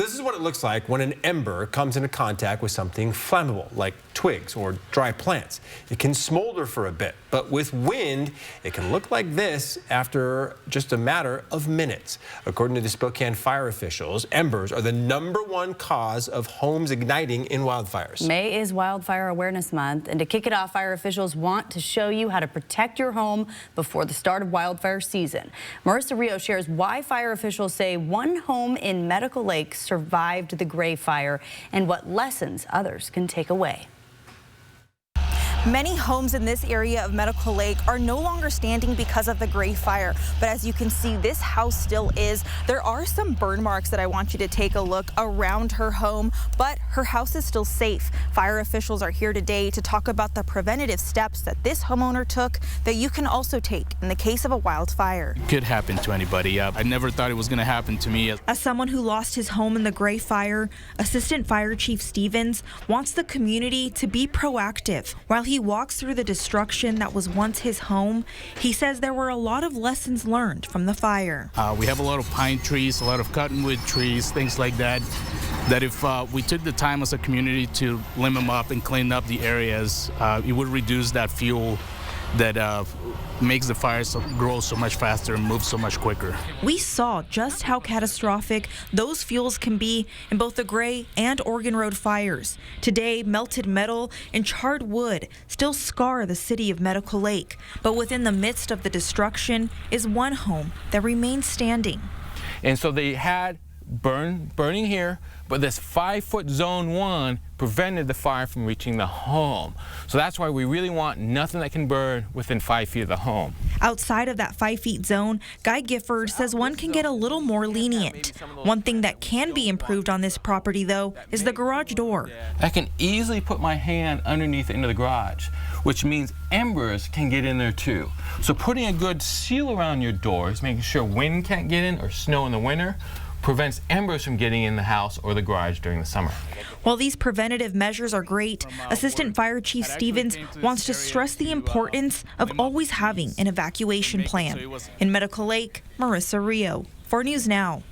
This is what it looks like when an ember comes into contact with something flammable, like twigs or dry plants. It can smolder for a bit, but with wind, it can look like this after just a matter of minutes. According to the Spokane fire officials, embers are the #1 cause of homes igniting in wildfires. May is Wildfire Awareness Month, and to kick it off, fire officials want to show you how to protect your home before the start of wildfire season. Marissa Rio shares why fire officials say one home in Medical Lake survived the Gray Fire and what lessons others can take away. Many homes in this area of Medical Lake are no longer standing because of the Gray Fire, but as you can see, this house still is. There are some burn marks that I want you to take a look around her home, but her house is still safe. Fire officials are here today to talk about the preventative steps that this homeowner took that you can also take in the case of a wildfire. Could happen to anybody. I never thought it was going to happen to me. As someone who lost his home in the Gray Fire, Assistant Fire Chief Stevens wants the community to be proactive. While he walks through the destruction that was once his home, he says there were a lot of lessons learned from the fire. We have a lot of pine trees, a lot of cottonwood trees, things like that, that if we took the time as a community to limb them up and clean up the areas, it would reduce that fuel that makes the fires grow so much faster and move so much quicker. We saw just how catastrophic those fuels can be in both the Gray and Oregon Road fires. Today, melted metal and charred wood still scar the city of Medical Lake, but within the midst of the destruction is one home that remains standing. And so they had burning here, but this 5-foot zone 1 prevented the fire from reaching the home. So that's why we really want nothing that can burn within 5 feet of the home. Outside of that 5-feet zone, Guy Gifford says one can get a little more lenient. One thing that can be improved on this property, though, is the garage door. I can easily put my hand underneath it into the garage, which means embers can get in there too. So putting a good seal around your doors, making sure wind can't get in or snow in the winter, prevents embers from getting in the house or the garage during the summer. While these preventative measures are great, Assistant Fire Chief Stevens wants to stress the importance of always having an evacuation plan. In Medical Lake, Marissa Rio, 4 News Now.